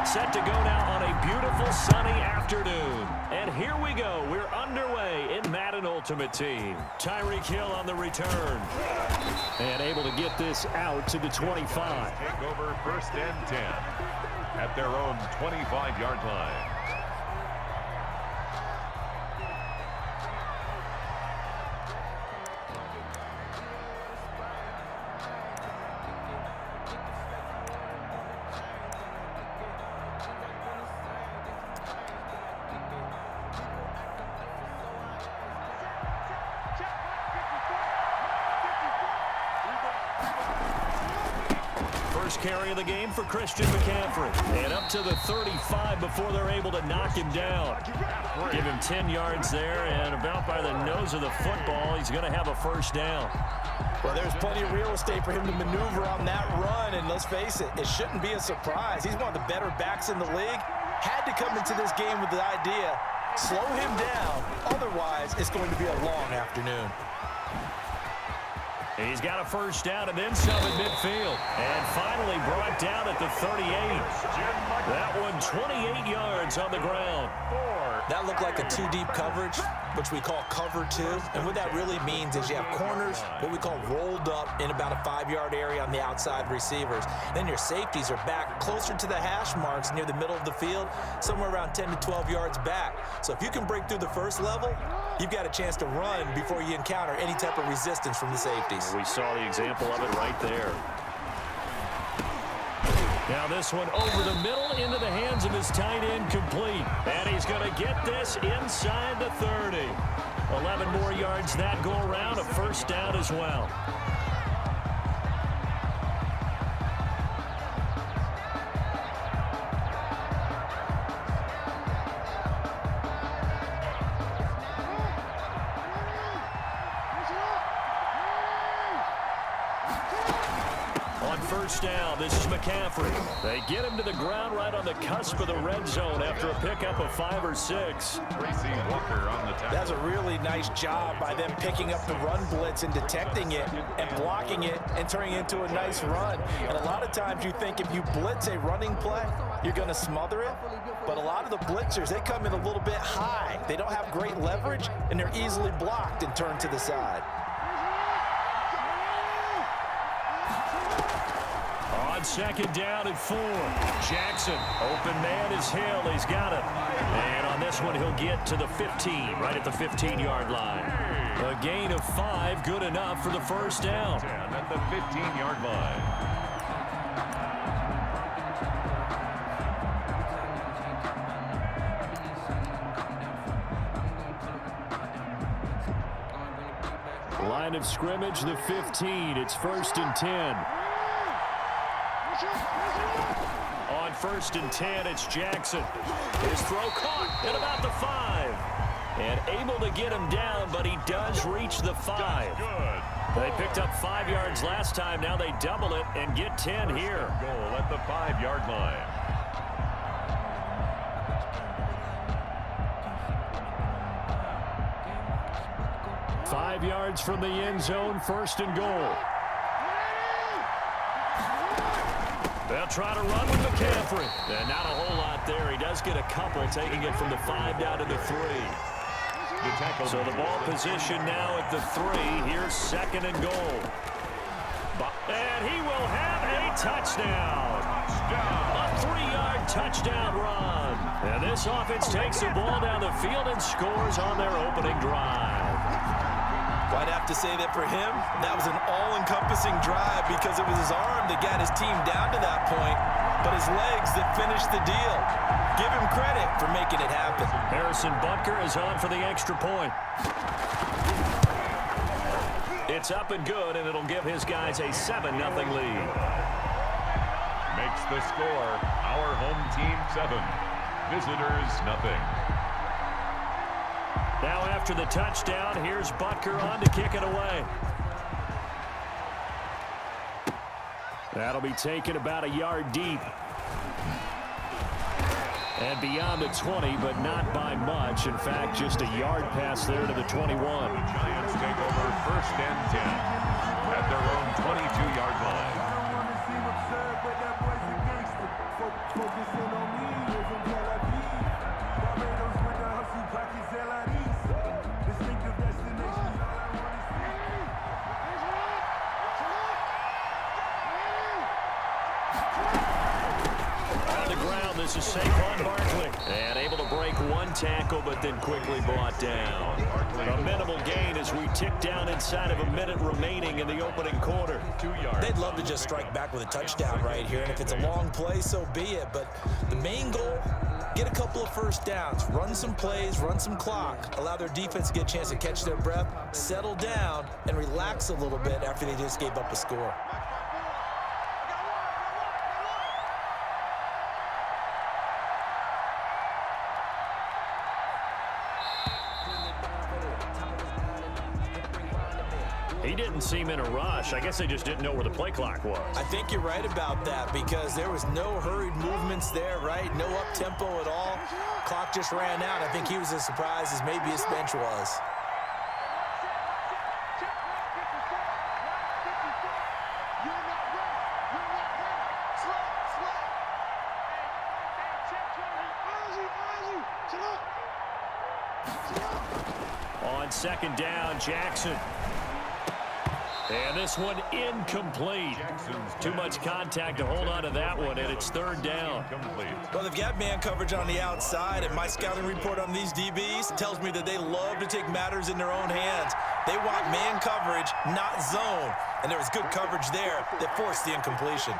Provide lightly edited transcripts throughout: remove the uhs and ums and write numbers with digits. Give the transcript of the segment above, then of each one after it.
Set to go now on a beautiful sunny afternoon. And here we go. We're underway in Madden Ultimate Team. Tyreek Hill on the return. And able to get this out to the 25. Take over 1st and 10 at their own 25-yard line. First carry of the game for Christian McCaffrey. And up to the 35 before they're able to knock him down. Give him 10 yards there, and about by the nose of the football, he's going to have a first down. Well, there's plenty of real estate for him to maneuver on that run, and let's face it, it shouldn't be a surprise. He's one of the better backs in the league. Had to come into this game with the idea, slow him down, otherwise it's going to be a long afternoon. He's got a first down and then some at midfield. And finally brought down at the 38. That one 28 yards on the ground. That looked like a two-deep coverage, which we call cover two. And what that really means is you have corners, what we call rolled up in about a 5-yard area on the outside receivers. Then your safeties are back closer to the hash marks near the middle of the field, somewhere around 10 to 12 yards back. So if you can break through the first level, you've got a chance to run before you encounter any type of resistance from the safeties. We saw the example of it right there. Now this one over the middle into the hands of his tight end, complete. And he's going to get this inside the 30. 11 more yards that go around, a first down as well. First down, this is McCaffrey. They get him to the ground right on the cusp of the red zone after a pickup of 5 or 6. Walker on the tackle. That's a really nice job by them picking up the run blitz and detecting it and blocking it and turning it into a nice run. And a lot of times you think if you blitz a running play, you're going to smother it. But a lot of the blitzers, they come in a little bit high. They don't have great leverage, and they're easily blocked and turned to the side. On second down and 4. Jackson, open man is Hill. He's got it. And on this one, he'll get to the 15, right at the 15-yard line. A gain of 5, good enough for the first down. At the 15-yard line. Line of scrimmage, the 15. It's 1st and 10. On 1st and 10, it's Jackson. His throw caught at about the 5. And able to get him down, but he does reach the 5. They picked up 5 yards last time. Now they double it and get 10 here. Goal at the 5-yard line. Five yards from the end zone, 1st and goal. They'll try to run with McCaffrey. And not a whole lot there. He does get a couple, taking it from the 5 down to the 3. So the ball position now at the 3. Here's 2nd and goal. And he will have a touchdown. A 3-yard touchdown run. And this offense takes the ball down the field and scores on their opening drive. Well, I'd have to say that for him, that was an all-encompassing drive because it was his arm that got his team down to that point, but his legs that finished the deal. Give him credit for making it happen. Harrison Butker is on for the extra point. It's up and good, and it'll give his guys a 7-0 lead. Makes the score our home team 7, visitors nothing. Now after the touchdown, here's Butker on to kick it away. That'll be taken about a yard deep. And beyond the 20, but not by much. In fact, just a yard pass there to the 21. The Giants take over 1st and 10 at their own 22-yard line. this is Saquon Barkley. And able to break one tackle, but then quickly brought down. A minimal gain as we tick down inside of a minute remaining in the opening quarter. 2 yards. They'd love to just strike back with a touchdown right here, and if it's a long play, so be it. But the main goal, get a couple of first downs, run some plays, run some clock, allow their defense to get a chance to catch their breath, settle down, and relax a little bit after they just gave up a score. He didn't seem in a rush. I guess they just didn't know where the play clock was. I think you're right about that because there was no hurried movements there, right? No up-tempo at all. Clock just ran out. I think he was as surprised as maybe his bench was. On second down, Jackson. And this one incomplete. Too much contact to hold on to that one, and it's third down. Well, they've got man coverage on the outside, and my scouting report on these DBs tells me that they love to take matters in their own hands. They want man coverage, not zone. And there was good coverage there that forced the incompletion.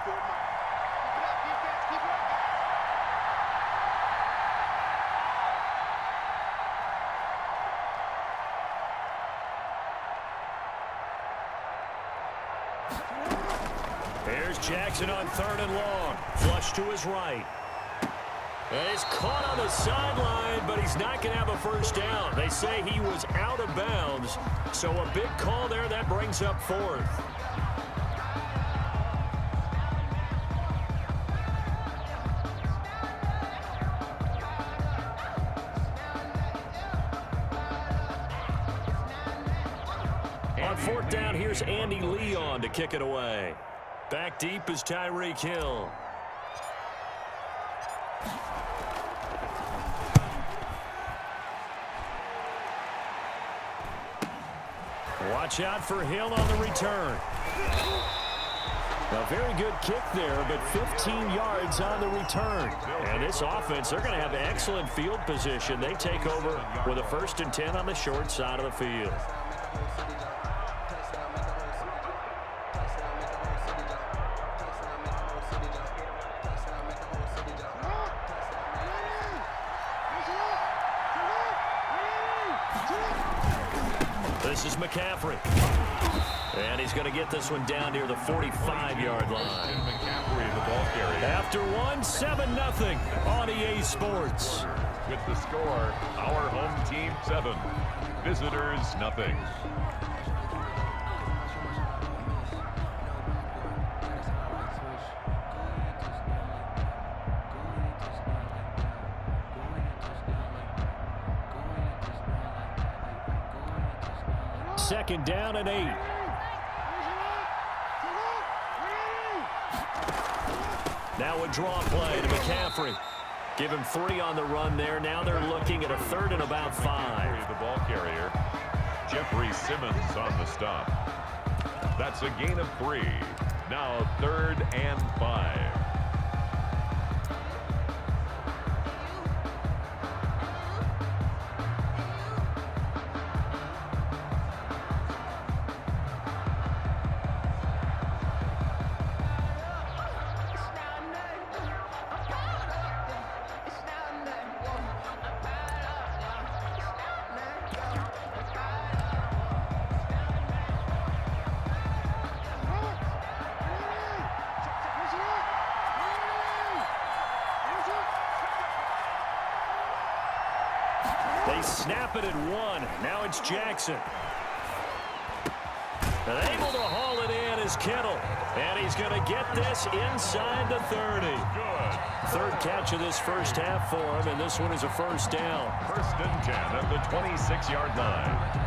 Here's Jackson on third and long. Flush to his right. And he's caught on the sideline, but he's not going to have a first down. They say he was out of bounds. So a big call there. That brings up fourth. On fourth down, here's Andy Leon to kick it away. Back deep is Tyreek Hill. Watch out for Hill on the return. A very good kick there, but 15 yards on the return. And this offense, they're going to have excellent field position. They take over with a 1st and 10 on the short side of the field. This is McCaffrey. And he's going to get this one down near the 45-yard line. McCaffrey, the ball carrier. After one, 7-0 on EA Sports. With the score, our home team 7, visitors nothing. Second down and 8. Now a draw play to McCaffrey. Give him 3 on the run there. Now they're looking at a 3rd and about 5. The ball carrier. Jeffrey Simmons on the stop. That's a gain of 3. Now 3rd and 5. They snap it at 1. Now it's Jackson. And able to haul it in is Kittle. And he's going to get this inside the 30. Good. 3rd catch of this first half for him, and this one is a 1st down. 1st and 10 at the 26-yard line.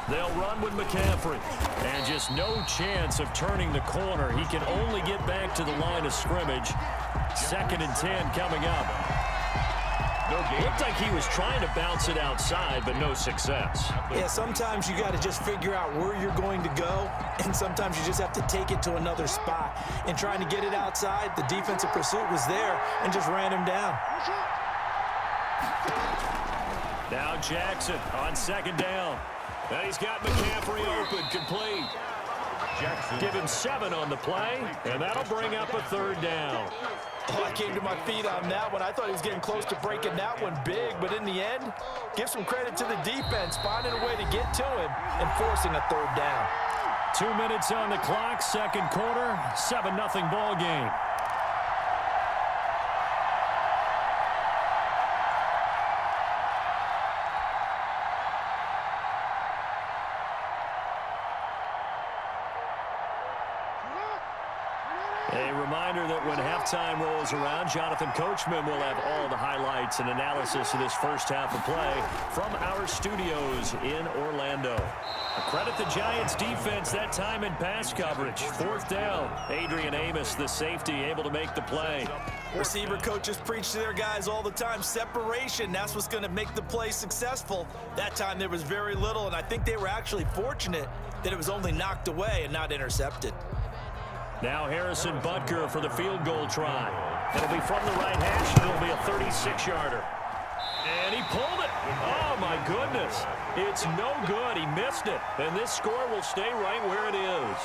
They'll run with McCaffrey. And just no chance of turning the corner. He can only get back to the line of scrimmage. 2nd and 10 coming up. Looked like he was trying to bounce it outside, but no success. Yeah, sometimes you got to just figure out where you're going to go, and sometimes you just have to take it to another spot. And trying to get it outside, the defensive pursuit was there and just ran him down. Now Jackson on 2nd down. And he's got McCaffrey open, complete. Jackson. Give him 7 on the play, and that'll bring up a 3rd down. Oh, I came to my feet on that one. I thought he was getting close to breaking that one big, but in the end, give some credit to the defense, finding a way to get to him and forcing a 3rd down. 2 minutes on the clock, 2nd quarter, 7-0 ball game. A reminder that when halftime rolls around, Jonathan Coachman will have all the highlights and analysis of this first half of play from our studios in Orlando. Credit the Giants defense that time in pass coverage. 4th down. Adrian Amos, the safety, able to make the play. Receiver coaches preach to their guys all the time. Separation, that's what's going to make the play successful. That time there was very little, and I think they were actually fortunate that it was only knocked away and not intercepted. Now Harrison Butker for the field goal try. It'll be from the right hash, and it'll be a 36-yarder. And he pulled it. Oh, my goodness. It's no good. He missed it. And this score will stay right where it is.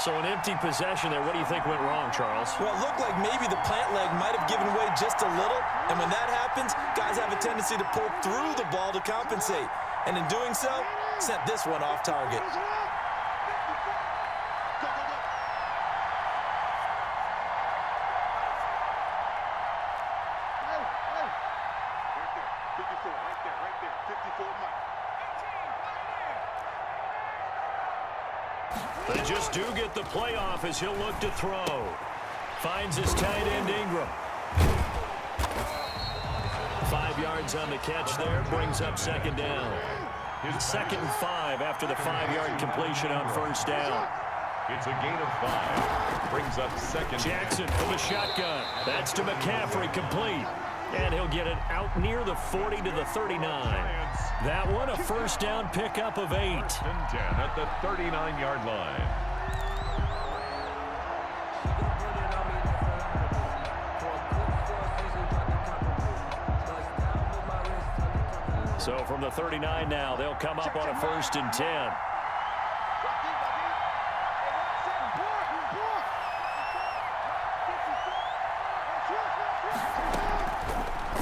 So an empty possession there. What do you think went wrong, Charles? Well, it looked like maybe the plant leg might have given way just a little. And when that happens, guys have a tendency to pull through the ball to compensate. And in doing so, sent this one off target. They just do get the playoff as he'll look to throw. Finds his tight end Ingram. 5 yards on the catch there. Brings up 2nd down. 2nd and 5 after the 5-yard completion on 1st down. It's a gain of 5. Brings up 2nd. Jackson for the shotgun. That's to McCaffrey, complete. And he'll get it out near the 40 to the 39. That one a 1st down pickup of 8. 10 at the 39-yard line. So from the 39 now, they'll come up on a 1st and 10.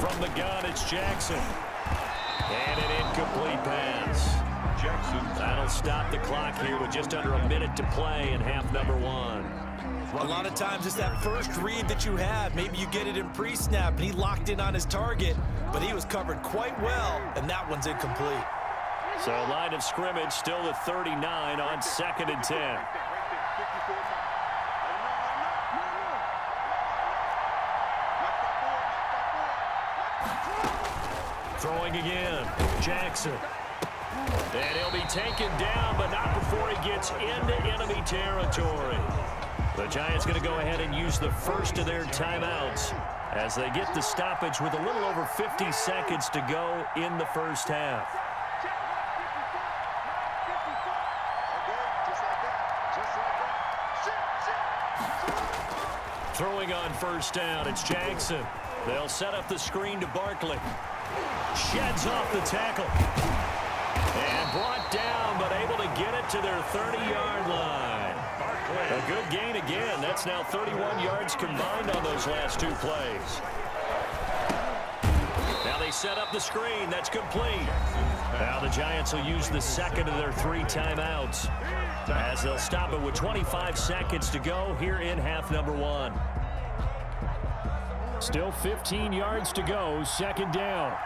From the gun, it's Jackson. And an incomplete pass. Jackson. That'll stop the clock here with just under a minute to play in half number 1. A lot of times it's that first read that you have. Maybe you get it in pre-snap, and he locked in on his target, but he was covered quite well, and that one's incomplete. So line of scrimmage still at 39 on 2nd and 10. Throwing again, Jackson. And he'll be taken down, but not before he gets into enemy territory. The Giants going to go ahead and use the first of their timeouts as they get the stoppage with a little over 50 seconds to go in the first half. Throwing on 1st down, it's Jackson. They'll set up the screen to Barkley. Sheds off the tackle. And brought down, but able to get it to their 30-yard line. A good gain again. That's now 31 yards combined on those last 2 plays. Now they set up the screen. That's complete. Now the Giants will use the 2nd of their 3 timeouts as they'll stop it with 25 seconds to go here in half number 1. Still 15 yards to go. 2nd down.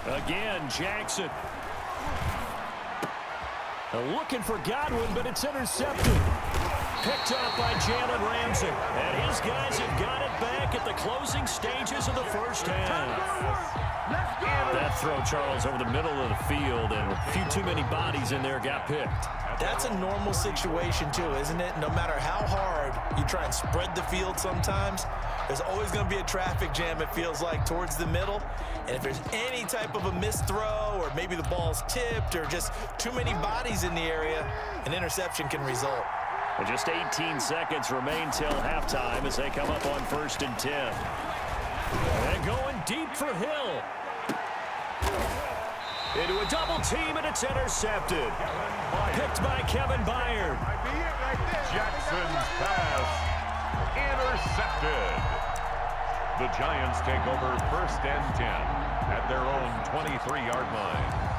Again, Jackson. Looking for Godwin, but it's intercepted. Picked up by Jalen Ramsey. And his guys have got it back at the closing stages of the first half. That throw, Charles, over the middle of the field, and a few too many bodies in there got picked. That's a normal situation, too, isn't it? No matter how hard you try and spread the field sometimes, there's always going to be a traffic jam, it feels like, towards the middle. And if there's any type of a missed throw, or maybe the ball's tipped, or just too many bodies in the area, an interception can result. And just 18 seconds remain till halftime as they come up on 1st and 10. And going deep for Hill. Into a double team, and it's intercepted. Picked by Kevin Byard. Jackson's pass intercepted. The Giants take over 1st and 10 at their own 23-yard line.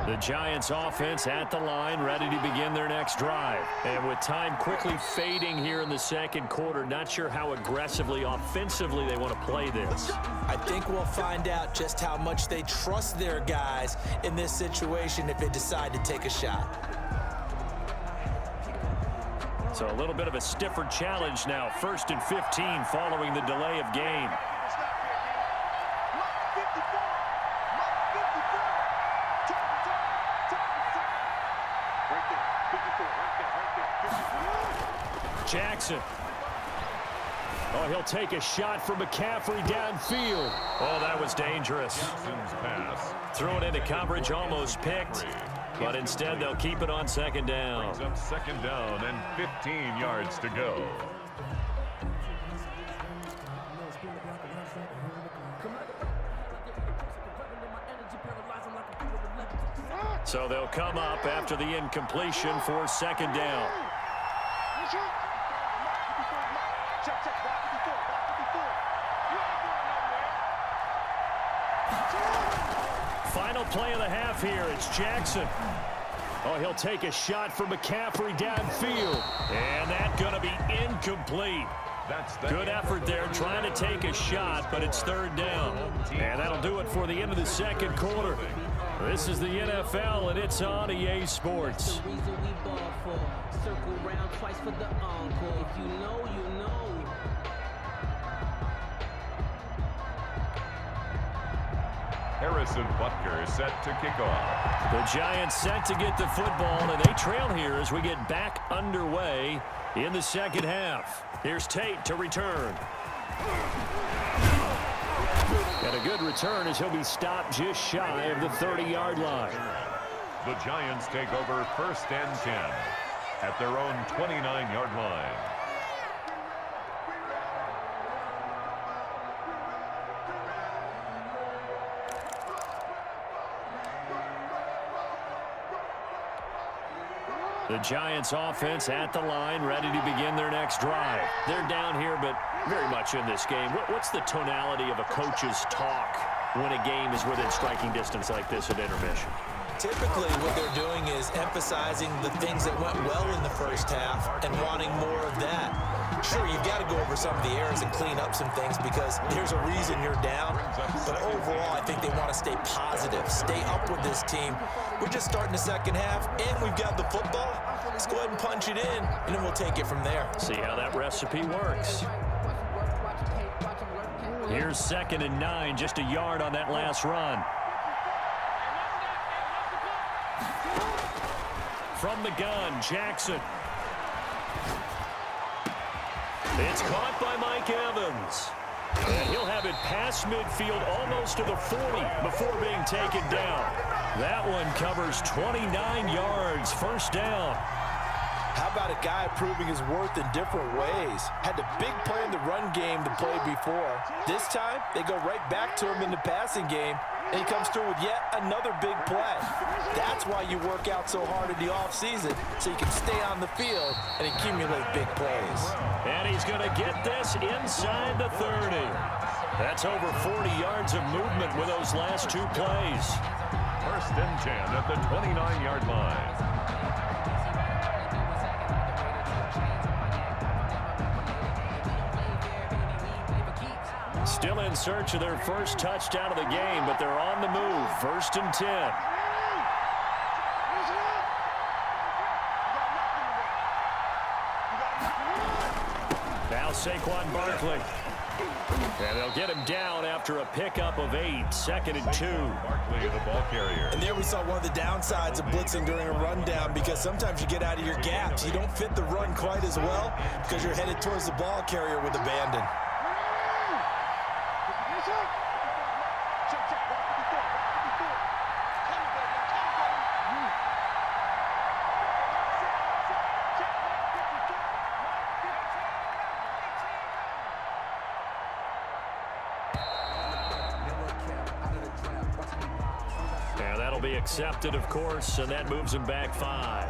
The Giants offense at the line, ready to begin their next drive. And with time quickly fading here in the second quarter, not sure how aggressively, offensively they want to play this. I think we'll find out just how much they trust their guys in this situation if they decide to take a shot. So a little bit of a stiffer challenge now. 1st and 15 following the delay of game. Jackson. Oh, he'll take a shot from McCaffrey downfield. Oh, that was dangerous. Jackson's pass. Throw it into coverage, almost picked. But instead, they'll keep it on 2nd down. Brings up 2nd down and 15 yards to go. So they'll come up after the incompletion for 2nd down. Final play of the half here. It's Jackson. Oh, he'll take a shot from McCaffrey downfield. And that's going to be incomplete. Good effort there trying to take a shot, but it's 3rd down. And that'll do it for the end of the second quarter. This is the NFL, and it's on EA Sports. Harrison Butker set to kick off. The Giants set to get the football, and they trail here as we get back underway in the second half. Here's Tate to return. Got a good return as he'll be stopped just shy of the 30-yard line. The Giants take over 1st and 10 at their own 29-yard line. The Giants offense at the line, ready to begin their next drive. They're down here, but very much in this game. What's the tonality of a coach's talk when a game is within striking distance like this at intermission? Typically, what they're doing is emphasizing the things that went well in the first half and wanting more of that. Sure, you've got to go over some of the errors and clean up some things because there's a reason you're down. But overall, I think they want to stay positive, stay up with this team. We're just starting the second half, and we've got the football. Let's go ahead and punch it in, and then we'll take it from there. See how that recipe works. Here's 2nd and 9, just a yard on that last run. From the gun, Jackson. It's caught by Mike Evans. And he'll have it past midfield almost to the 40 before being taken down. That one covers 29 yards, 1st down. How about a guy proving his worth in different ways? Had the big play in the run game to play before. This time, they go right back to him in the passing game, and he comes through with yet another big play. That's why you work out so hard in the offseason, so you can stay on the field and accumulate big plays. And he's going to get this inside the 30. That's over 40 yards of movement with those last two plays. 1st and 10 at the 29-yard line. Still in search of their first touchdown of the game, but they're on the move. 1st and 10. Now Saquon Barkley. And they'll get him down after a pickup of 8. 2nd and 2. Barkley, the ball carrier. And there we saw one of the downsides of blitzing during a rundown, because sometimes you get out of your gaps. You don't fit the run quite as well because you're headed towards the ball carrier with abandon. Be accepted, of course, and that moves him back 5.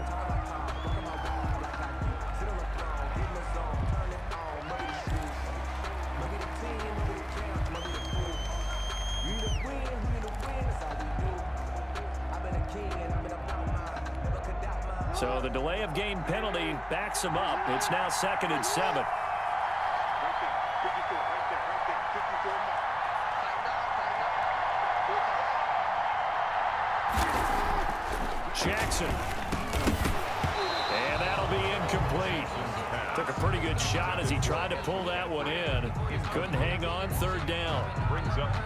So the delay of game penalty backs him up. It's now 2nd and 7. Jackson. And that'll be incomplete. Took a pretty good shot as he tried to pull that one in. Couldn't hang on. 3rd down.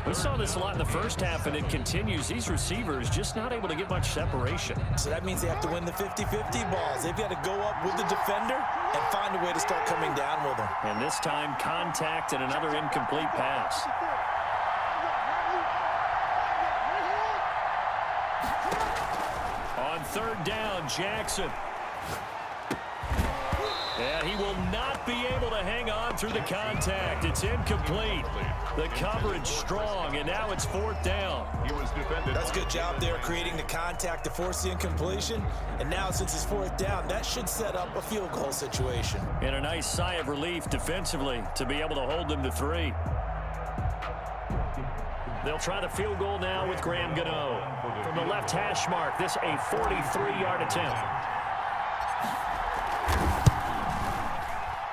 We saw this a lot in the first half, and it continues. These receivers just not able to get much separation. So that means they have to win the 50-50 balls. They've got to go up with the defender and find a way to start coming down with them. And this time, contact and another incomplete pass. On 3rd down, Jackson. And he will not be able to hang on through the contact. It's incomplete. The coverage strong, and now it's 4th down. He was defended. That's a good job there, creating the contact to force the incompletion. And now, since it's 4th down, that should set up a field goal situation. And a nice sigh of relief defensively to be able to hold them to 3. They'll try the field goal now with Graham Gano. From the left hash mark, this a 43-yard attempt.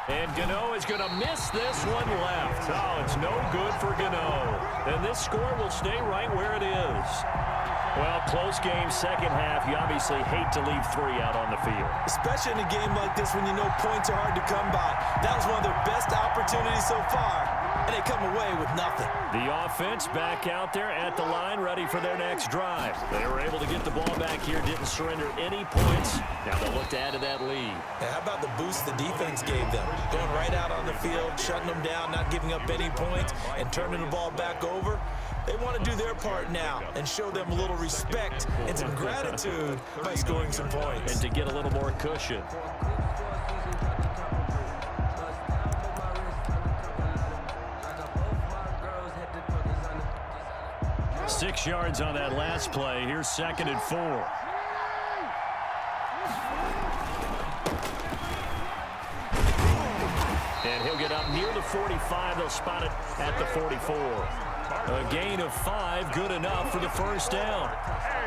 And Gano is going to miss this one left. Oh, it's no good for Gano. And this score will stay right where it is. Well, close game, 2nd half. You obviously hate to leave 3 out on the field. Especially in a game like this when you know points are hard to come by. That was one of their best opportunities so far, and they come away with nothing. The offense back out there at the line, ready for their next drive. They were able to get the ball back here, didn't surrender any points. Now they'll look to add to that lead. Now, how about the boost the defense gave them? Going right out on the field, shutting them down, not giving up any points, and turning the ball back over. They want to do their part now and show them a little respect and some gratitude by scoring some points. And to get a little more cushion. Six yards on that last play. Here's 2nd and 4. And he'll get up near the 45. They'll spot it at the 44. A gain of 5, good enough for the 1st down.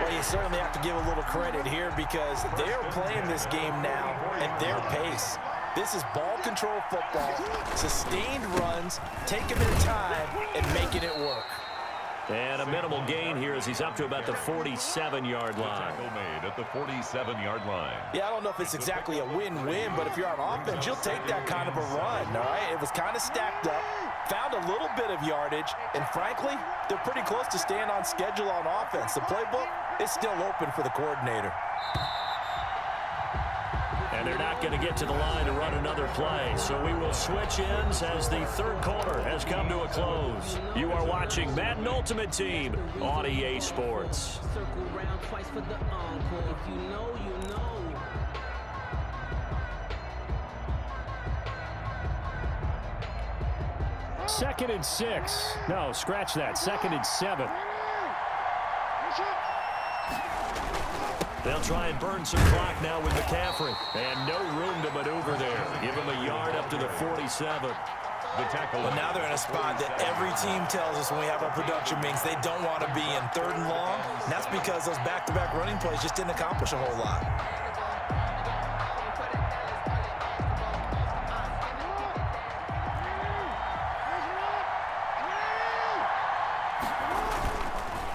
Well, you certainly have to give a little credit here because they're playing this game now at their pace. This is ball control football, sustained runs, taking their time and making it work. And a minimal gain here as he's up to about the 47-yard line. Tackle made at the 47-yard line. Yeah, I don't know if it's exactly a win-win, but if you're on offense, you'll take that kind of a run, all right? It was kind of stacked up, found a little bit of yardage, and frankly, they're pretty close to staying on schedule on offense. The playbook is still open for the coordinator. And they're not going to get to the line to run another play. So we will switch ends as the 3rd quarter has come to a close. You are watching Madden Ultimate Team on EA Sports. 2nd and 6. No, scratch that. 2nd and 7. They'll try and burn some clock now with McCaffrey. And no room to maneuver there. Give him a yard up to the 47. The tackle. But now they're in a spot that every team tells us when we have our production meetings they don't want to be in, 3rd and long. And that's because those back-to-back running plays just didn't accomplish a whole lot.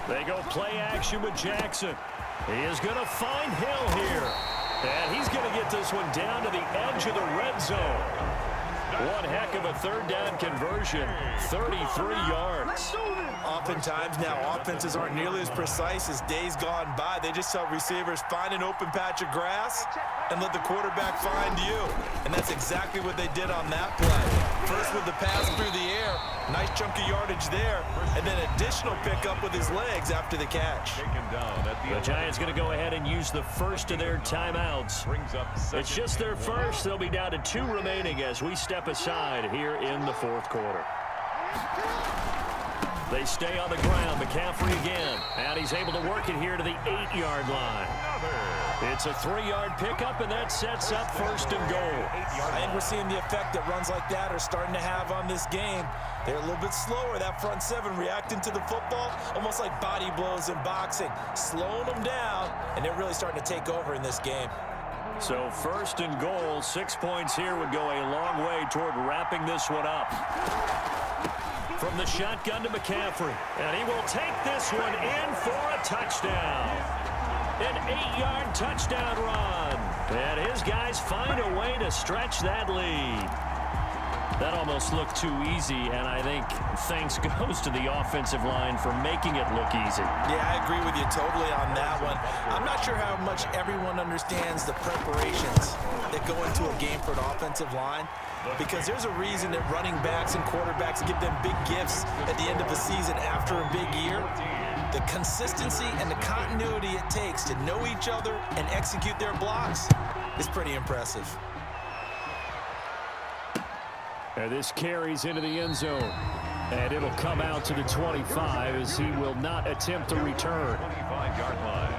They go play action with Jackson. He is going to find Hill here. And he's going to get this one down to the edge of the red zone. One heck of a 3rd down conversion, 33 yards. Oftentimes now, offenses aren't nearly as precise as days gone by. They just tell receivers, find an open patch of grass and let the quarterback find you. And that's exactly what they did on that play. First with the pass through the air, nice chunk of yardage there, and then additional pickup with his legs after the catch. The Giants going to go ahead and use the first of their timeouts. It's just their first. They'll be down to 2 remaining as we step aside here in the 4th quarter. They stay on the ground. McCaffrey again. And he's able to work it here to the 8-yard line. It's a 3-yard pickup, and that sets up 1st and goal. I think we're seeing the effect that runs like that are starting to have on this game. They're a little bit slower, that front 7, reacting to the football, almost like body blows in boxing, slowing them down, and they're really starting to take over in this game. So 1st and goal, 6 points here would go a long way toward wrapping this one up. From the shotgun to McCaffrey, and he will take this one in for a touchdown. An 8-yard touchdown run. And his guys find a way to stretch that lead. That almost looked too easy, and I think thanks goes to the offensive line for making it look easy. Yeah, I agree with you totally on that one. I'm not sure how much everyone understands the preparations that go into a game for an offensive line, because there's a reason that running backs and quarterbacks give them big gifts at the end of the season after a big year. The consistency and the continuity it takes to know each other and execute their blocks is pretty impressive. And this carries into the end zone. And it'll come out to the 25 as he will not attempt to return. 25-yard line.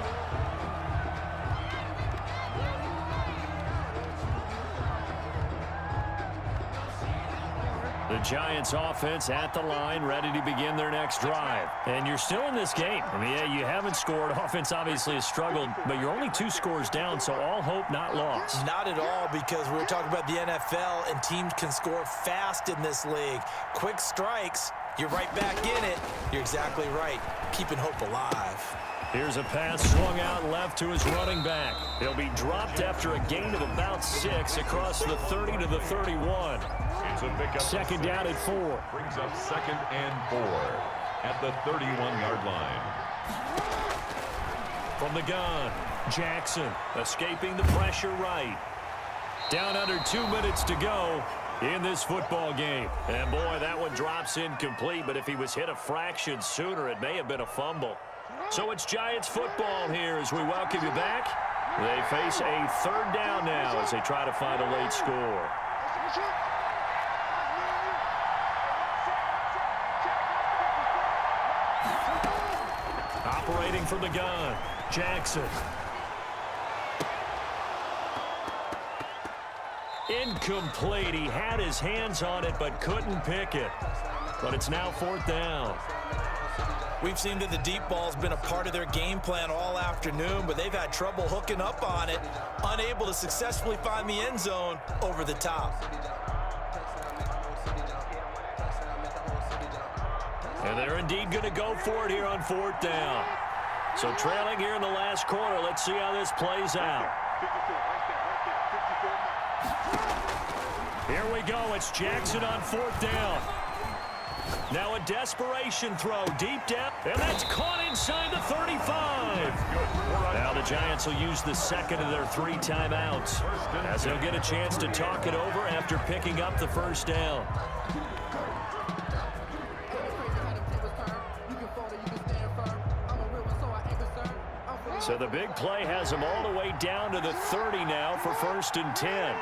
The Giants offense at the line, ready to begin their next drive. And you're still in this game. I mean, yeah, you haven't scored. Offense obviously has struggled, but you're only 2 scores down, so all hope not lost. Not at all, because we were talking about the NFL, and teams can score fast in this league. Quick strikes, you're right back in it. You're exactly right. Keeping hope alive. Here's a pass swung out left to his running back. He'll be dropped after a gain of about 6 across the 30 to the 31. It's a pickup. 2nd down at 4. Brings up 2nd and 4 at the 31-yard line. From the gun, Jackson escaping the pressure right. Down under 2 minutes to go in this football game. And boy, that one drops incomplete, but if he was hit a fraction sooner, it may have been a fumble. So it's Giants football here as we welcome you back. They face a 3rd down now as they try to find a late score. Operating from the gun, Jackson. Incomplete. He had his hands on it but couldn't pick it. But it's now 4th down. We've seen that the deep ball's been a part of their game plan all afternoon, but they've had trouble hooking up on it, unable to successfully find the end zone over the top. And they're indeed going to go for it here on 4th down. So trailing here in the last quarter, let's see how this plays out. Here we go. It's Jackson on 4th down. Now a desperation throw deep down, and that's caught inside the 35. Now the Giants will use the 2nd of their 3 timeouts as they'll get a chance to talk it over after picking up the 1st down. So the big play has them all the way down to the 30 now for 1st and 10.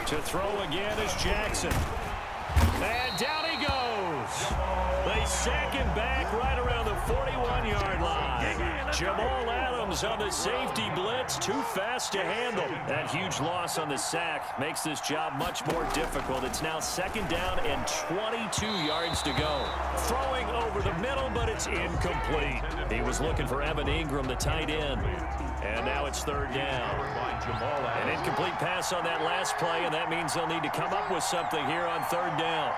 To throw again is Jackson. And down he goes. They sack him back right around the 41-yard line. Jamal Adams on the safety blitz, too fast to handle. That huge loss on the sack makes this job much more difficult. It's now 2nd down and 22 yards to go. Throwing over the middle, but it's incomplete. He was looking for Evan Ingram, the tight end. And now it's 3rd down. An incomplete pass on that last play, and that means they'll need to come up with something here on 3rd down.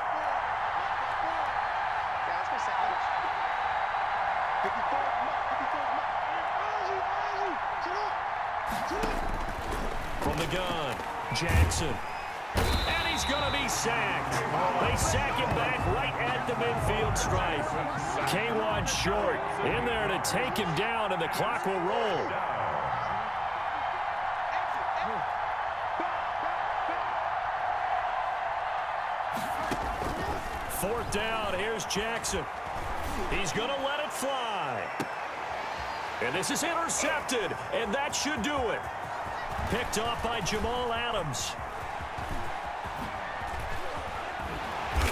From the gun, Jackson. And he's going to be sacked. They sack him back right at the midfield stripe. K1 short in there to take him down, and the clock will roll. Fourth down, here's Jackson. He's going to let it fly. And this is intercepted, and that should do it. Picked off by Jamal Adams.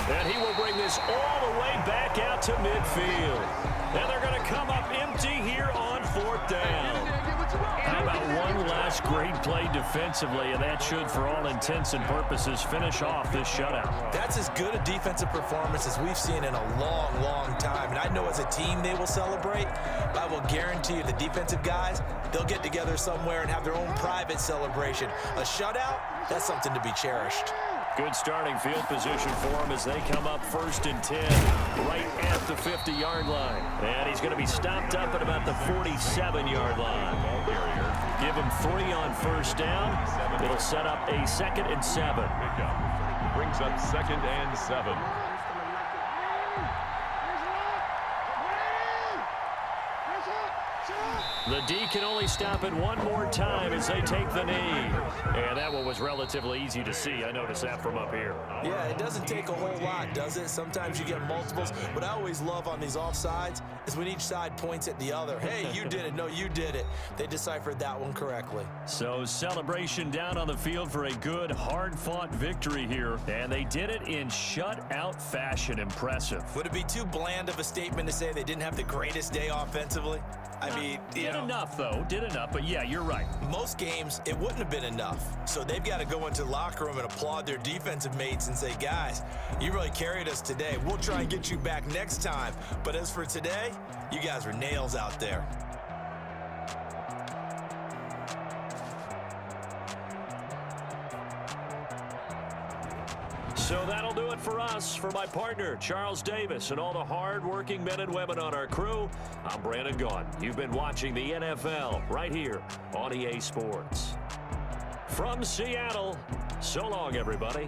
And he will bring this all the way back out to midfield. And they're going to come up empty here on 4th down. How about one last great play defensively, and that should, for all intents and purposes, finish off this shutout. That's as good a defensive performance as we've seen in a long, long time. And I know as a team they will celebrate, but I will guarantee you the defensive guys, they'll get together somewhere and have their own private celebration. A shutout, that's something to be cherished. Good starting field position for him as they come up 1st and 10, right at the 50-yard line. And he's going to be stopped up at about the 47-yard line. Give him 3 on 1st down. It'll set up a 2nd and 7. Brings up 2nd and 7. The D can only stop it one more time as they take the knee. And that one was relatively easy to see. I noticed that from up here. Yeah, it doesn't take a whole lot, does it? Sometimes you get multiples. What I always love on these offsides is when each side points at the other. Hey, you did it. No, you did it. They deciphered that one correctly. So celebration down on the field for a good, hard-fought victory here. And they did it in shutout fashion. Impressive. Would it be too bland of a statement to say they didn't have the greatest day offensively? I mean, did enough, though. Did enough, but yeah, you're right. Most games, it wouldn't have been enough. So they've got to go into the locker room and applaud their defensive mates and say, guys, you really carried us today. We'll try and get you back next time. But as for today, you guys were nails out there. So that'll do it for us. For my partner, Charles Davis, and all the hard-working men and women on our crew, I'm Brandon Gaughan. You've been watching the NFL right here on EA Sports. From Seattle, so long, everybody.